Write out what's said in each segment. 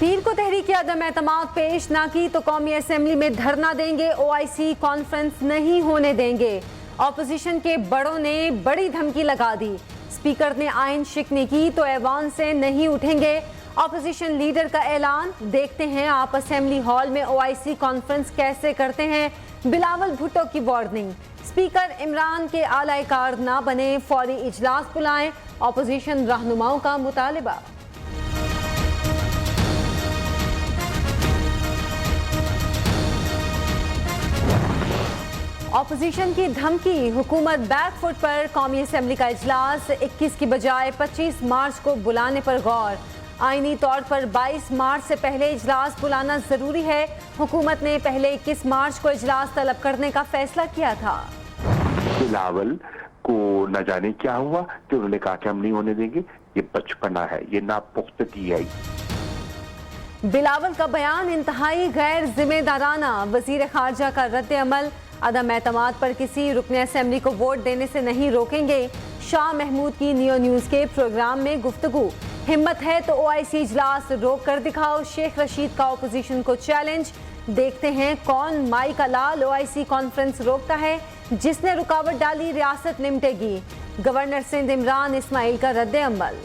पीर को तहरीक अदम एतमाद पेश ना की तो कौमी असम्बली में धरना देंगे, OIC कॉन्फ्रेंस नहीं होने देंगे। ऑपोजिशन के बड़ों ने बड़ी धमकी लगा दी। स्पीकर ने आइन शिकनी की तो ऐवान से नहीं उठेंगे। ऑपोजिशन लीडर का ऐलान। देखते हैं आप असेंबली हॉल में OIC कॉन्फ्रेंस कैसे करते हैं। बिलावल भुट्टो की वार्निंग। स्पीकर इमरान के आलाकार ना बने, फौरी इजलास बुलाएं। ऑपोजिशन रहनुमाओं का मुतालिबा। ऑपोजिशन की धमकी, हुकूमत बैकफुट पर। कौमी असेंबली का इजलास 21 की बजाय 25 मार्च को बुलाने पर गौर। आईनी तौर पर 22 मार्च से पहले इजलास बुलाना जरूरी है। हुकूमत ने पहले 21 मार्च को इजलास तलब करने का फैसला किया था। बिलावल को न जाने क्या हुआ कि उन्होंने कहा कि हम नहीं होने देंगे। ये बचपना है, ये नापुख्तगी है। बिलावल का बयान इंतहाई गैर जिम्मेदाराना। वजीर खारजा का रद्द अमल। अदम एतमाद पर किसी रुकने असेंबली को वोट देने से नहीं रोकेंगे। शाह महमूद की नियो न्यूज के प्रोग्राम में गुफ्तगू। हिम्मत है तो OIC इजलास रोक कर दिखाओ। शेख रशीद का ऑपोजिशन को चैलेंज। देखते हैं कौन माई का लाल OIC कॉन्फ्रेंस रोकता है। जिसने रुकावट डाली रियासत निमटेगी। गवर्नर सिंध इमरान इस्माइल का रद्द अमल।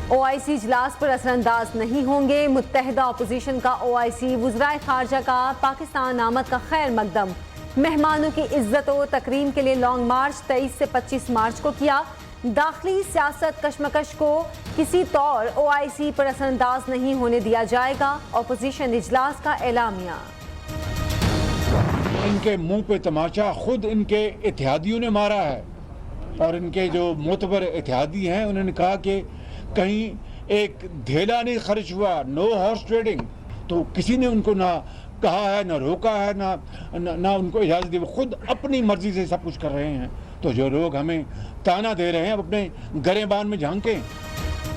OIC इजलास पर असरअंदाज नहीं होंगे। मुत्तहिदा अपोजिशन का OIC वज़राए खारजा का पाकिस्तान आमद का खैर मकदम। मेहमानों की इज्जत व तकरीम के लिए लॉन्ग मार्च 23 से 25 मार्च को किया। दाखिली सियासत कशमकश को किसी तौर OIC पर असरअंदाज नहीं होने दिया जाएगा। अपोजिशन इजलास का एलामिया। इनके मुंह पे तमाचा खुद इनके इत्तेहादियों ने मारा है और इनके जो मोतबर इत्तेहादी हैं उन्होंने कहा कि कहीं एक धेला नहीं खर्च हुआ, नो हॉर्स ट्रेडिंग। तो किसी ने उनको ना कहा है, ना रोका है, ना उनको इजाज़त दी। वो खुद अपनी मर्जी से सब कुछ कर रहे हैं। तो जो लोग हमें ताना दे रहे हैं अब अपने गरेबान में झांकें।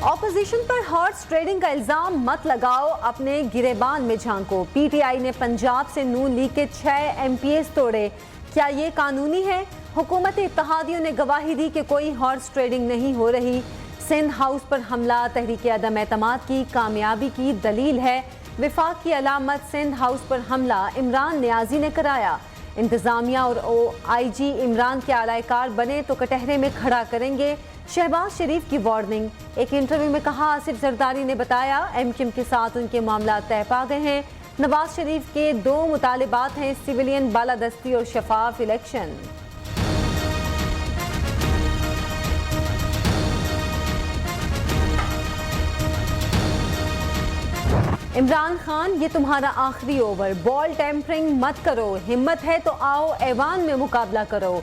ऑपोजिशन पर हॉर्स ट्रेडिंग का इल्जाम मत लगाओ, अपने गिरेबान में झांको। PTI ने पंजाब से नून लीग के 6 MPs तोड़े। क्या ये कानूनी है? हुकूमत इत्तेहादियों ने गवाही दी कि कोई हॉर्स ट्रेडिंग नहीं हो रही। सिंध हाउस पर हमला तहरीक अदम एतमाद की कामयाबी की दलील है। विफाक की अलामत सिंध हाउस पर हमला इमरान नियाजी ने कराया। इंतजामिया और IG इमरान के आलाकार बने तो कटहरे में खड़ा करेंगे। शहबाज शरीफ की वार्निंग। एक इंटरव्यू में कहा आसिफ जरदारी ने बताया MQM के साथ उनके मामला तय पा गए हैं। नवाज शरीफ के 2 मुतालिबात हैं, सिविलियन बालादस्ती और शफाफ इलेक्शन। इमरान खान, ये तुम्हारा आखिरी ओवर। बॉल टेम्परिंग मत करो। हिम्मत है तो आओ ऐवान में मुकाबला करो।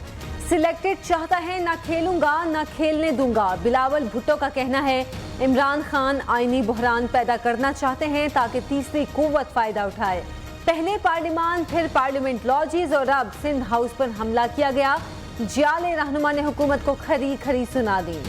सिलेक्टेड चाहता है ना खेलूंगा ना खेलने दूंगा। बिलावल भुट्टो का कहना है इमरान खान आईनी बहरान पैदा करना चाहते हैं ताकि तीसरी कुव्वत फायदा उठाए। पहले पार्लियामान फिर पार्लियामेंट लॉजिज और अब सिंध हाउस पर हमला किया गया। जियाले रहनुमा ने हुकूमत को खरी सुना दी।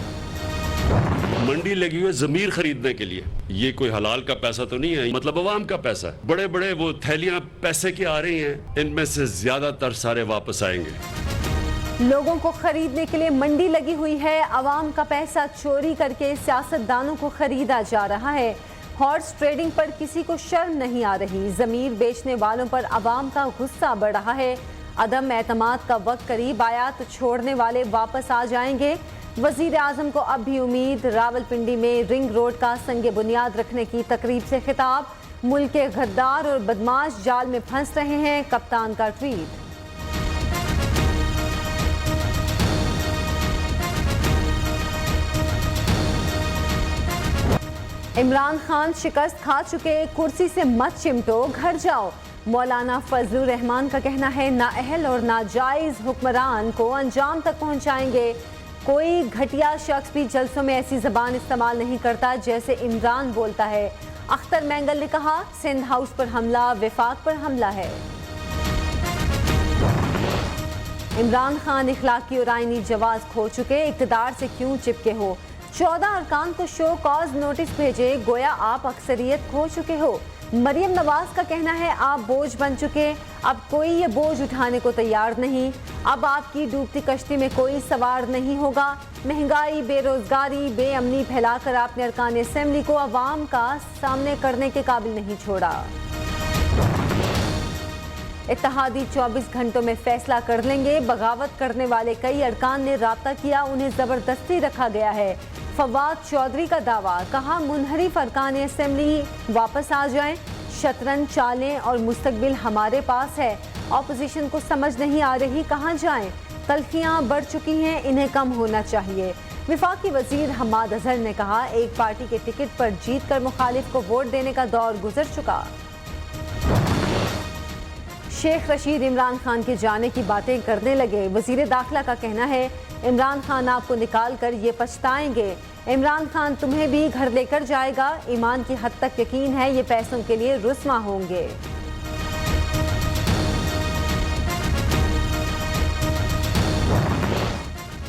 मंडी लगी हुई जमीर खरीदने के लिए। ये कोई हलाल का पैसा तो नहीं है, मतलब अवाम का पैसा है। बड़े बड़े वो थैलियां पैसे की आ रही हैं, इनमें से ज्यादातर सारे वापस आएंगे। लोगों को खरीदने के लिए मंडी लगी हुई है। अवाम का पैसा चोरी करके सियासतदानों को खरीदा जा रहा है। हॉर्स ट्रेडिंग पर किसी को शर्म नहीं आ रही। जमीर बेचने वालों पर अवाम का गुस्सा बढ़ रहा है। अदम एतमाद का वक्त करीब आया तो छोड़ने वाले वापस आ जाएंगे। वजीर आजम को अब भी उम्मीद। रावलपिंडी में रिंग रोड का संगे बुनियाद रखने की तकरीब से खिताब। मुल्क के गद्दार और बदमाश जाल में फंस रहे हैं, कप्तान का ट्वीट। इमरान खान शिकस्त खा चुके, कुर्सी से मत चिमटो, घर जाओ। मौलाना फजलुर रहमान का कहना है नाअहल और नाजायज हुक्मरान को अंजाम तक पहुंचाएंगे। कोई घटिया शख्स भी जलसों में ऐसी जबान इस्तेमाल नहीं करता जैसे इमरान बोलता है। अख्तर मैंगल ने कहा सिंध हाउस पर हमला विफाक पर हमला है। इमरान खान इखलाकी और आईनी जवाज खो चुके, इक़्तिदार से क्यों चिपके हो। 14 अरकान को शो कॉज नोटिस भेजे, गोया आप अक्सरियत खो चुके हो। मरियम नवाज का कहना है आप बोझ बन चुके, अब कोई ये बोझ उठाने को तैयार नहीं, अब आपकी डूबती कश्ती में कोई सवार नहीं होगा। महंगाई, बेरोजगारी, बेअमनी फैलाकर आपने अरकान असेंबली को अवाम का सामने करने के काबिल नहीं छोड़ा। इत्तेहादी 24 घंटों में फैसला कर लेंगे, बगावत करने वाले कई अरकान ने राब्ता किया, उन्हें जबरदस्ती रखा गया है। फवाद चौधरी का दावा, कहा मुनहरिफ अरकान असेंबली वापस आ जाएं, शतरंज चालें और मुस्तकबिल हमारे पास है। ऑपोजिशन को समझ नहीं आ रही कहाँ जाएं, तल्खियाँ बढ़ चुकी हैं, इन्हें कम होना चाहिए। विफाकी वजीर हम्माद अजहर ने कहा एक पार्टी के टिकट पर जीत कर मुखालिफ को वोट देने का दौर गुजर चुका। शेख रशीद इमरान खान के जाने की बातें करने लगे। वजीर दाखिला का कहना है इमरान खान आपको निकाल कर ये पछताएंगे, इमरान खान तुम्हें भी घर लेकर जाएगा। ईमान की हद तक यकीन है ये पैसों के लिए रुस्वा होंगे।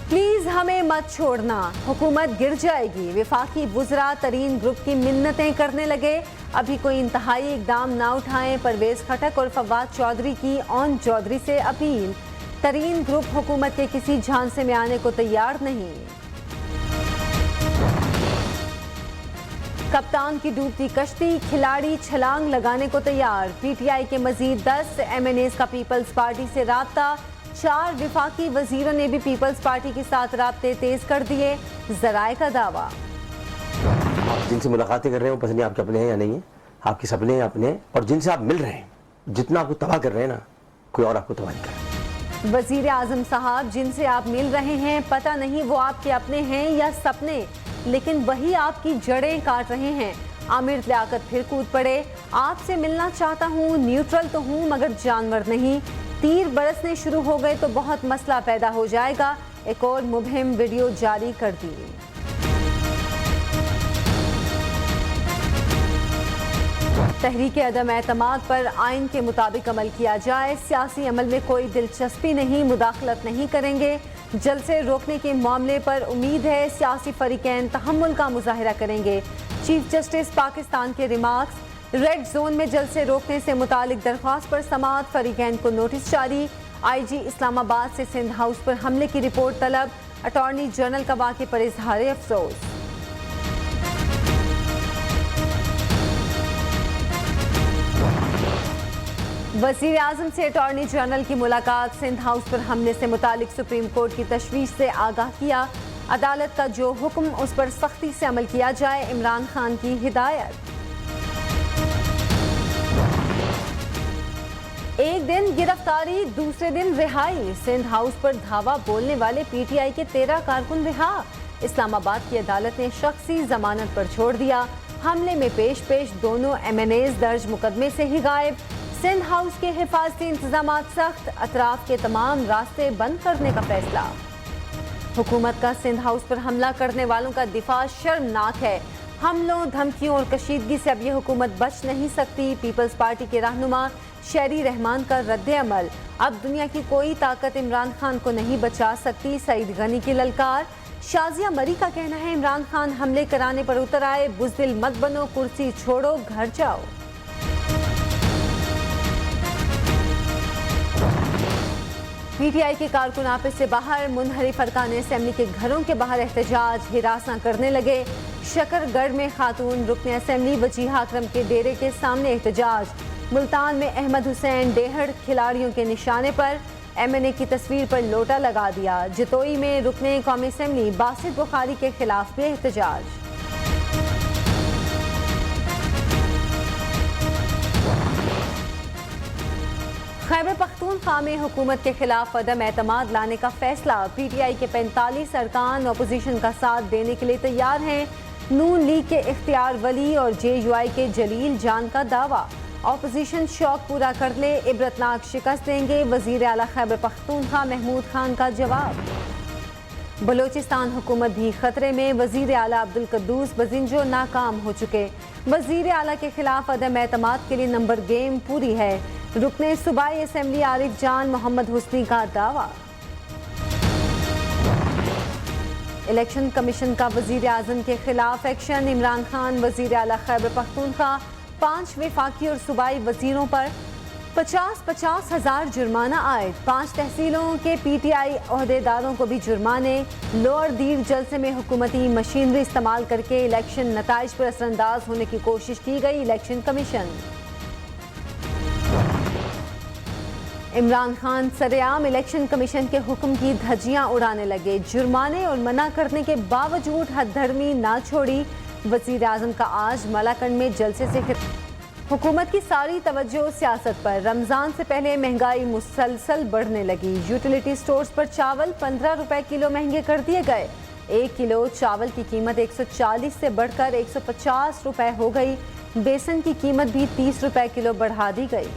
प्लीज हमें मत छोड़ना, हुकूमत गिर जाएगी। विफाकी वुज़रा तरीन ग्रुप की मिन्नतें करने लगे, अभी कोई इंतहाई इकदाम ना उठाएं। परवेज खटक और फवाद चौधरी की ऑन चौधरी से अपील, तरीन ग्रुप हुकूमत के किसी झांसे में आने को तैयार नहीं। कप्तान की डूबती कश्ती, खिलाड़ी छलांग लगाने को तैयार। पीटीआई के मजीद 10 MNAs का पीपल्स पार्टी से राब्ता, 4 विफाकी वजीरों ने भी पीपल्स पार्टी के साथ राब्ते तेज कर दिए। जराए का दावा, आप जिनसे मुलाकातें कर रहे हैं वो पता नहीं आपके अपने हैं या नहीं है, आपके सपने हैं अपने, और जिनसे आप मिल रहे हैं जितना आपको तबाह कर रहे हैं ना, कोई और आपको तबाह नहीं कर रहा। वजीर आजम साहब जिनसे आप मिल रहे हैं पता नहीं वो आपके अपने हैं या सपने, लेकिन वही आपकी जड़ें काट रहे हैं। आमिर लियाकत फिर कूद पड़े, आपसे मिलना चाहता हूँ, न्यूट्रल तो हूँ मगर जानवर नहीं। तीर बरसने शुरू हो गए तो बहुत मसला पैदा हो जाएगा। एक और मुबहिम वीडियो जारी कर दी। तहरीक अदम एतमाद पर आइन के मुताबिक अमल किया जाए, सियासी अमल में कोई दिलचस्पी नहीं, मुदाखलत नहीं करेंगे। जलसे रोकने के मामले पर उम्मीद है सियासी फरीकैन तहम्मुल का मुजाहिरा करेंगे। चीफ जस्टिस पाकिस्तान के रिमार्क्स, रेड जोन में जलसे रोकने से मुतालिक दरख्वास्त पर समाअत, फरीकैन को नोटिस जारी। IG इस्लामाबाद से सिंध हाउस पर हमले की रिपोर्ट तलब, अटॉर्नी जनरल का वाक़े पर इजहार अफसोस। वज़ीर आज़म से अटॉर्नी जनरल की मुलाकात, सिंध हाउस पर हमले से मुतालिक सुप्रीम कोर्ट की तशवीश से आगाह किया। अदालत का जो हुक्म उस पर सख्ती से अमल किया जाए, इमरान खान की हिदायत। एक दिन गिरफ्तारी, दूसरे दिन रिहाई। सिंध हाउस पर धावा बोलने वाले PTI के 13 कारकुन रिहा। इस्लामाबाद की अदालत ने शख्सी जमानत पर छोड़ दिया। हमले में पेश दोनों MNAs दर्ज मुकदमे से ही गायब। सिंध हाउस के हिफाजती इंतजाम सख्त, अतराफ के तमाम रास्ते बंद करने का फैसला। हुकूमत का सिंध हाउस पर हमला करने वालों का दिफा शर्मनाक है। हमलों, धमकियों और कशीदगी से अब ये हुकूमत बच नहीं सकती। पीपल्स पार्टी के रहनुमा शहरी रहमान का रद्द अमल, अब दुनिया की कोई ताकत इमरान खान को नहीं बचा सकती। सईद गनी की ललकार। शाजिया मरी का कहना है इमरान खान हमले कराने पर उतर आए, बुज़दिल मत बनो, कुर्सी छोड़ो, घर जाओ। PTI के कारकुन ऑफिस से बाहर, मुनहरिफ अरकान असेंबली के घरों के बाहर एहतजाज, हिरासा करने लगे। शकरगढ़ में खातून रुकन असेंबली वजीहा अकरम के डेरे के सामने एहतजाज। मुल्तान में अहमद हुसैन डेहड़ खिलाड़ियों के निशाने पर MNA की तस्वीर पर लोटा लगा दिया। जतोई में रुकन कौमी असेंबली बासित बुखारी के खिलाफ भी एहतजाज। खैबर पख्तूनख्वा में हुकूमत के खिलाफ अदम एतमाद लाने का फैसला। PTI के 45 अरकान अपोजिशन का साथ देने के लिए तैयार हैं। नून लीग के इख्तियार वली और JUI के जलील जान का दावा, अपोजिशन शौक पूरा कर ले, इबरतनाक शिकस्त देंगे। वजीर आला खैबर पख्तूनख्वा महमूद खान का जवाब। बलोचिस्तान हुकूमत भी खतरे में, वजीर आला अब्दुल कद्दूस बजिंजो नाकाम हो चुके। वजीर आला के खिलाफ अदम एतमाद के लिए नंबर गेम पूरी है। रुकने सूबाई असेंबली आरिफ जान मोहम्मद हुस्नी का दावा। इलेक्शन कमीशन का वजीर आजम के खिलाफ एक्शन, इमरान खान वजीर आला खैबर पख्तूनख्वा 5 वफाकी और सूबाई वजीरों पर 50-50 हजार जुर्माना आयद। 5 तहसीलों के PTI ओहदेदारों को भी जुर्माने। लोअर दीर जलसे में हुकूमती मशीनरी इस्तेमाल करके इलेक्शन नताइज पर असरअंदाज होने की कोशिश की गई। Election commission. इमरान खान सरेआम इलेक्शन कमीशन के हुक्म की धज्जियां उड़ाने लगे। जुर्माने और मना करने के बावजूद हदधर्मी ना छोड़ी। वजीर आजम का आज मलाकंड में जलसे से हुकूमत की सारी तवज्जो सियासत पर। रमजान से पहले महंगाई मुसलसल बढ़ने लगी। यूटिलिटी स्टोर्स पर चावल 15 रुपए किलो महंगे कर दिए गए। 1 किलो चावल की कीमत 140 से बढ़कर 150 रुपए हो गई। बेसन की कीमत भी 30 रुपए किलो बढ़ा दी गई।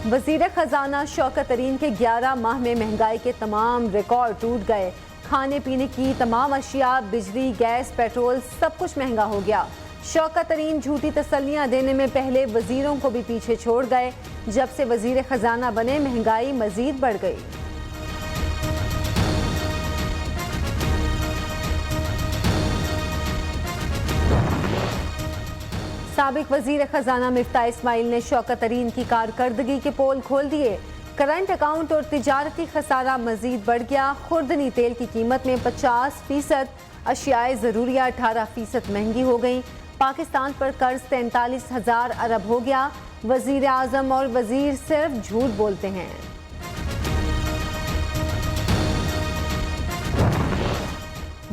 वजीर खजाना शौकत तरीन के 11 माह में महंगाई के तमाम रिकॉर्ड टूट गए। खाने पीने की तमाम अशिया, बिजली, गैस, पेट्रोल सब कुछ महंगा हो गया। शौकत तरीन झूठी तसल्लियां देने में पहले वजीरों को भी पीछे छोड़ गए। जब से वजीर खजाना बने महंगाई मजीद बढ़ गई। साबिक वजीर खजाना मिफ्ताह इस्माइल ने शौकत तरीन की कारकर्दगी के पोल खोल दिए। करंट अकाउंट और तिजारती खसारा मजीद बढ़ गया। खुर्दनी तेल की कीमत में 50%, अशियाए ज़रूरिया 18% महंगी हो गई। पाकिस्तान पर कर्ज 43,000 अरब हो गया। वजीर आजम और वजीर सिर्फ झूठ बोलते हैं।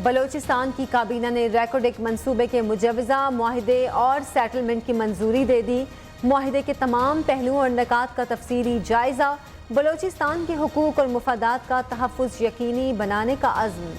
बलोचिस्तान की काबीना ने रेकोडिक मंसूबे के मुजवजा, मुआहिदे और सेटलमेंट की मंजूरी दे दी। मुआहिदे के तमाम पहलुओं और निकात का तफसीली जायजा। बलोचिस्तान के हुकूक और मुफादात का तहफ़्फ़ुज़ यकीनी बनाने का अज़्म।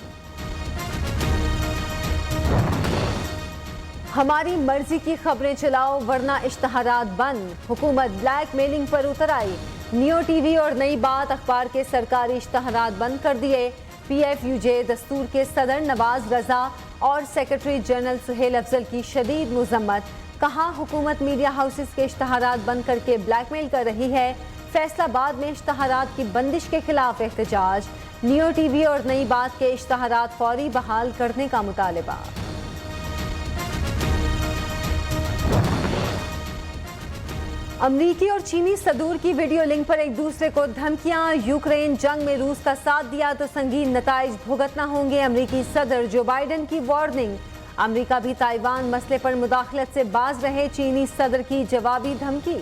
हमारी मर्जी की खबरें चलाओ वरना इश्तहारात बंद। हुकूमत ब्लैक मेलिंग पर उतर आई। नियो टीवी और नई बात अखबार के सरकारी इश्तहारात बंद कर दिए। PFUJ दस्तूर के सदर नवाज रजा और सेक्रेटरी जनरल सुहेल अफजल की शदीद मुज़म्मत। कहा हुकूमत मीडिया हाउसेस के इश्तहारात बंद करके ब्लैकमेल कर रही है। फैसलाबाद में इश्तहारात की बंदिश के खिलाफ एहतजाज। नियो टीवी और नई बात के इश्तहारात फौरी बहाल करने का मुतालबा। अमरीकी और चीनी सदूर की वीडियो लिंक पर एक दूसरे को धमकियां। यूक्रेन जंग में रूस का साथ दिया तो संगीन नताइज भुगतना होंगे। अमरीकी सदर जो बाइडेन की वार्निंग। अमरीका भी ताइवान मसले पर मुदाखलत से बाज रहे। चीनी सदर की जवाबी धमकी।